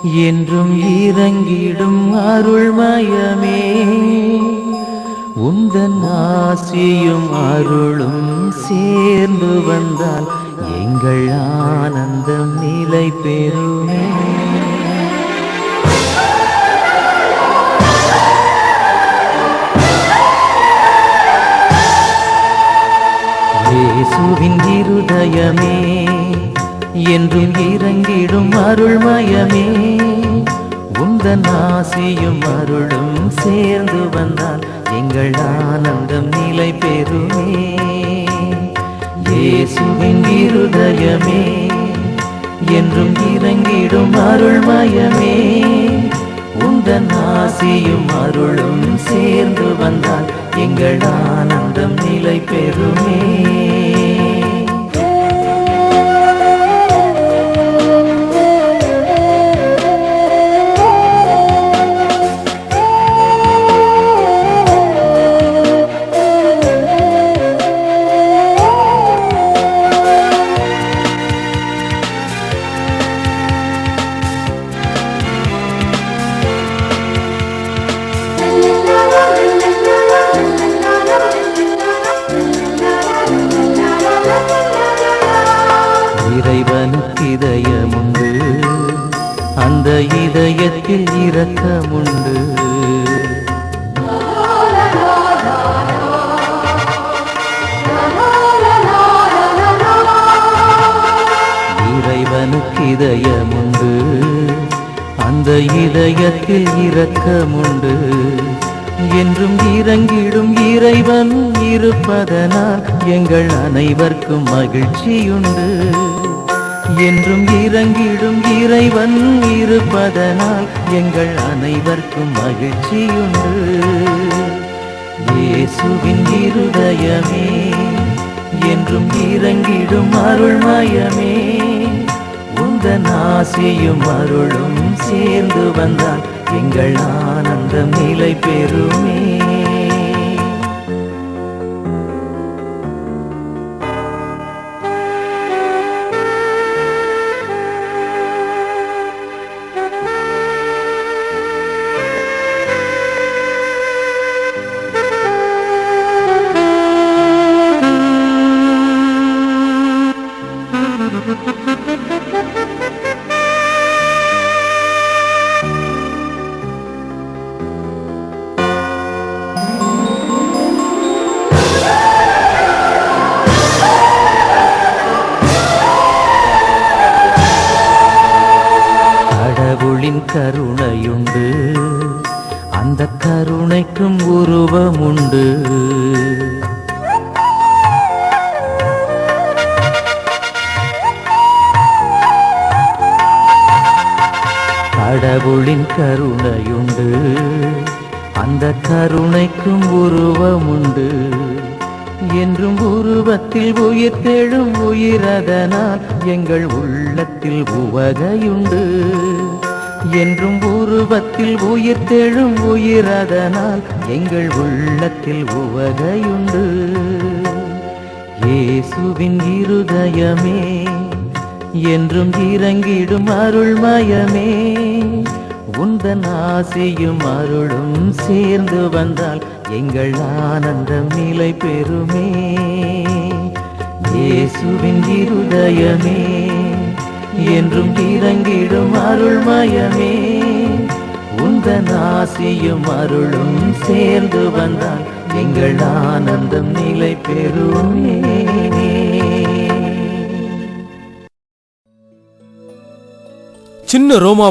என்றும் இறங்கிடும் அருள்மயமே. உந்தன் ஆசியும் அருளும் சேர்ந்து வந்தால் எங்கள் ஆனந்தம் நிலை பெறுமே. இயேசுவின் இருதயமே, என்றும் இறங்கிடும் அருள்மயமே. உந்தன் ஆசியும் அருளும் சேர்ந்து வந்தால் எங்கள் ஆனந்தம் நிலை பெறுமே. இயேசுவின் இருதயமே, என்றும் இறங்கிடும் அருள்மயமே. உந்தன் ஆசியும் அருளும் சேர்ந்து வந்தால் எங்கள் ஆனந்தம் நிலை பெறுமே. இறைவனுக்கு இதயமுண்டு, அந்த இதயத்தில் இரக்கமுண்டு. இறைவனுக்கு இதயமுண்டு, அந்த இதயத்தில் இரக்கமுண்டு. என்றும் இறங்கிடும் இறைவன் இருப்பதனால் எங்கள் அனைவருக்கும் மகிழ்ச்சியுண்டு. என்றும் இறங்கிடும் இறைவன் இருப்பதனால் எங்கள் அனைவருக்கும் மகிழ்ச்சியுண்டு. இயேசுவின் இருதயமே, என்றும் இறங்கிடும் அருள்மயமே. உந்தன் ஆசியும் அருளும் சேர்ந்து வந்தால் எங்கள் ஆனந்தம் நிலை பெறுமே. கடவுளின் கருணையுண்டு, அந்த கருணைக்கும் உருவமுண்டு. கடவுளின் கருணையுண்டு, அந்த கருணைக்கும் உருவமுண்டு. என்றும் உருவத்தில் உயிர் தெழும் உயிரதனால் எங்கள் உள்ளத்தில் உவகையுண்டு. என்றும் உருவத்தில் உயிர் தெழும் உயிரதனால் எங்கள் உள்ளத்தில் உவகையுண்டு. இயேசுவின் இருதயமே, என்றும் இறங்கிடும் அருள்மயமே. உந்தன் ஆசியும் அருளும் சேர்ந்து வந்தால் எங்கள் ஆனந்தம் நிலை பெறுமே. இயேசுவின் இருதயமே, என்றும் இறங்கிடும் அருள்மயமே. உந்தன் ஆசியும் அருளும் சேர்ந்து வந்தால் எங்கள் ஆனந்தம் நிலை பெறுமே. சின்ன ரோமா